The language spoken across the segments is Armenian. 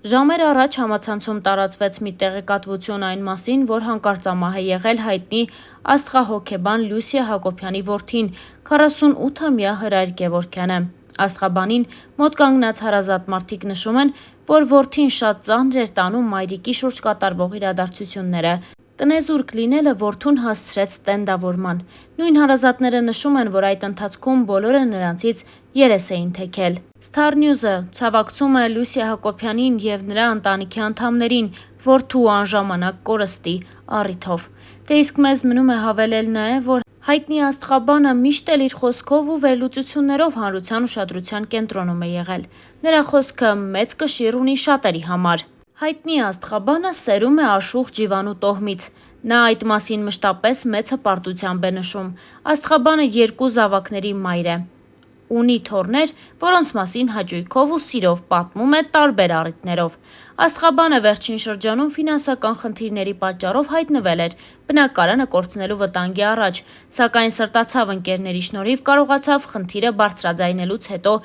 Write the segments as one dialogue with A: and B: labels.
A: Ժամեր առաջ համացանցում տարածվեց մի տեղեկատվություն այն մասին, որ հանկարծամահ է եղել հայտնի աստղահոգեբան Լյուսիա Հակոբյանի որդին, 48-ամյա Հրայր Գևորգյանը։ Աստղաբանին մոտ կանգնած հարազատ մարդիկ նշում են, որ որդին շատ ծանր էր տանում մայրիկի շուրջ կատարվող իրադարձությունները։ Տնեզուրկ լինելը որդուն հասցրեց տենդավորման։ Նույն հարազատները նշում են, որ այդ ընթացքում բոլորը նրանցից երես էին թեքել։ Star News-ը ցավակցում է Լյուսիա Հակոբյանին և նրա ընտանիքի անդամներին որդու անժամանակ կորստի առիթով։ Դե իսկ մեզ մնում է հավելել նաև, որ հայտնի աստղաբանը միշտ էլ իր խոսքով ու վերլուծություններով հանրության ուշադրության կենտրոնում է եղել։ Նրա խոսքը մեծ կշիռ ունի շատերի համար։ Հայտնի աստղաբանը սերում է աշխուժ Ջիվանու տոհմից։ Նա այդ մասին մշտապես մեծ հպարտությամբ է նշում։ Աստղաբանը 2 զավակների մայր է։ Ունի թոռներ, որոնց մասին հաճույքով ու սիրով պատմում է տարբեր առիթներով։ Աստղաբանը վերջին շրջանում ֆինանսական խնդիրների պատճառով հայտնվել էր բնակարանը կորցնելու վտանգի առաջ, սակայն սրտացավ ընկերների շնորհիվ կարողացավ խնդիրը բարձրաձայնելուց հետո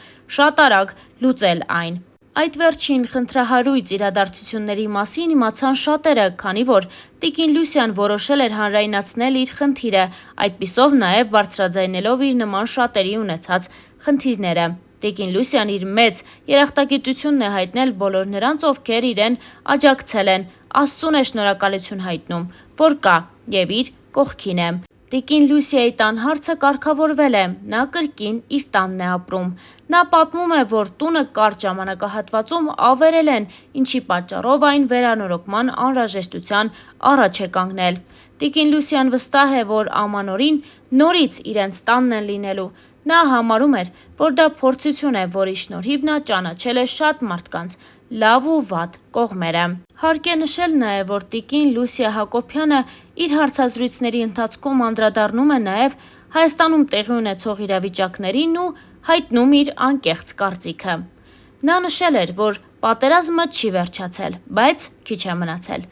A: շատ արագ լուծել այն։ Այդ վերջին խնդրահարույց իրադարձությունների մասին իմացան շատերը, քանի որ տիկին Լյուսիան որոշել էր հանրայնացնել իր խնդիրը, այդպիսով նաև բարձրաձայնելով իր նման շատերի ունեցած խնդիրները։ Տիկին Լյուսիան իր մեծ երախտագիտությունն է հայտնել բոլոր նրանց, ովքեր իրեն աջակցել են, Աստծուն է շնորհակալություն հայտնում, որ կա և իր կողքին է։ Տիկին Լյուսիայի տան հարցը կարգավորվել է, նա կրկին իր տանն է ապրում։ Նա պատմում է, որ տունը կարճ ժամանակահատվածում ավերել են, ինչի պատճառով այն վերանորոգման անհրաժեշտության առաջ է կանգնել։ Տիկին Լյուսիան վստահ է, որ ամանորին նորից իրենց տանն են լինելու։ Նա համարում էր, որ դա փորձություն է, որի շնորհիվ նա ճանաչել է շատ մարդկանց լավ ու վատ կողմերը։ Հարկ է նշել նաև, որ տիկին Լյուսիա Հակոբյանը իր հարցազրույցների ընթացքում անդրադառնում է նաև Հայաստանում տեղի ունեցող իրավիճակներին ու հայտնում իր անկեղծ կարծիքը։ Նա նշել էր, որ պատերազմը չի վերջացել, բայց քիչ է մնացել։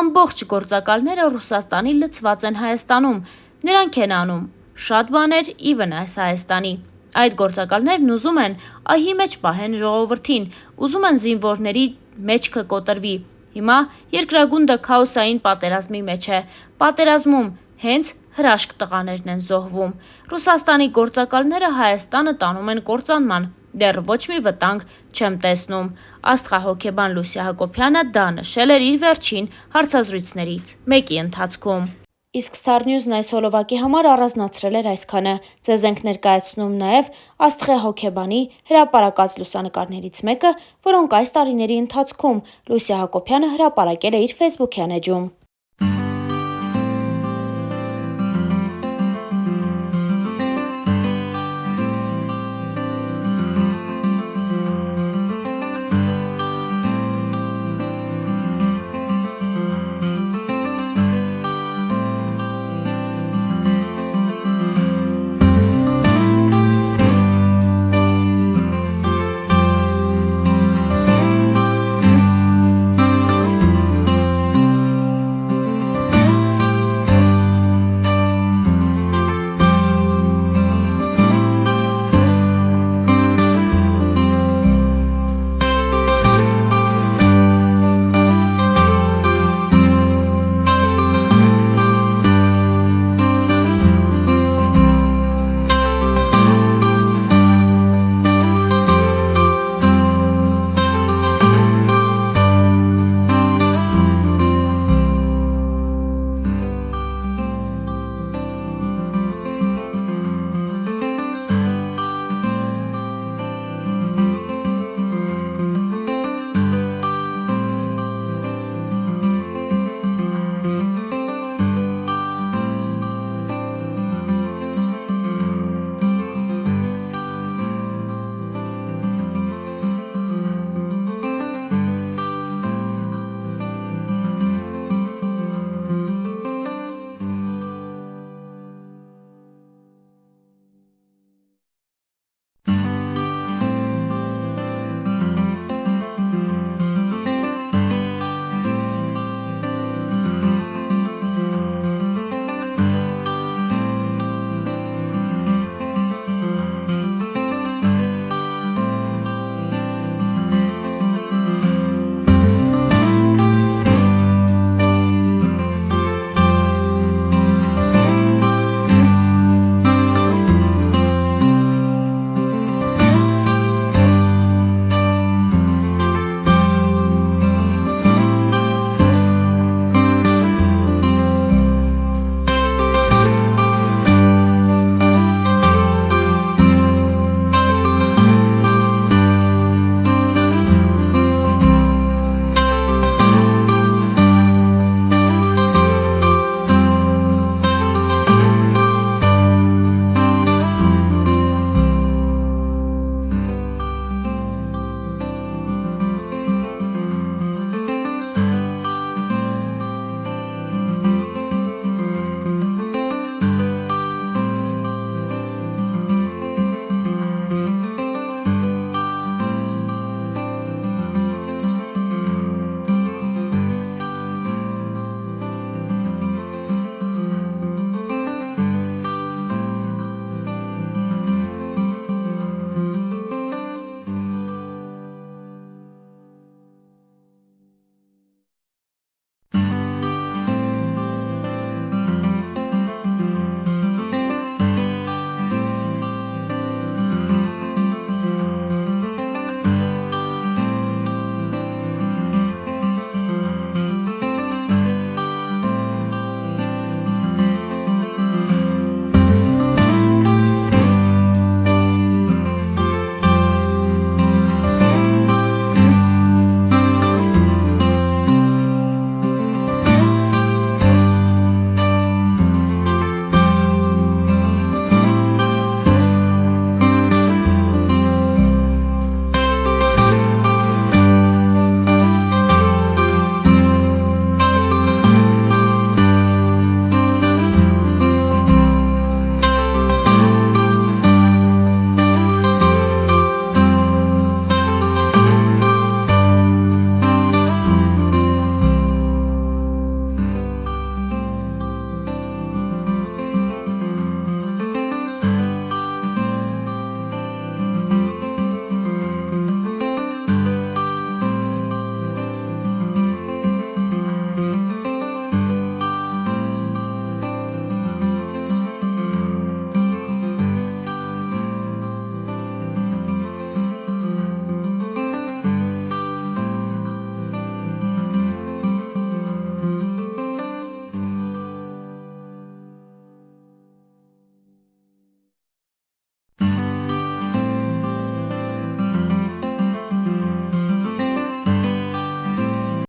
A: Ամբողջ գործակալները Ռուսաստանի լցված են Հայաստանում, նրանք են անում շատ բաներ ի վնաս Հայաստանի։ Այդ գործակալներն ուզում են ահի մեջ պահեն ժողովրդին, ուզում են զինվորների մեջքը կոտրվի։ Հիմա երկրագունդը քաոսային պատերազմի մեջ է։ Պատերազմում հենց հրաշք տղաներն են զոհվում։ Ռուսաստանի գործակալները Հայաստանը տանում են կործանման, դեռ ոչ մի վտանգ չեմ տեսնում։ Աստղահոգեբան Լյուսիա Հակոբյանը դա նշել էր իր վերջին հարցազրույցներից մեկի ընթացքում։ Իսկ Star News-ն այս հոլովակի համար առանձնացրել էր այսքանը։ Ձեզ ենք ներկայացնում նաև աստղահոգեբանի հրապարակած լուսանկարներից մեկը, որոնք այս տարիների ընթացքում Լյուսիա Հակոբյանը հրապարակել է իր Facebook-յան էջում։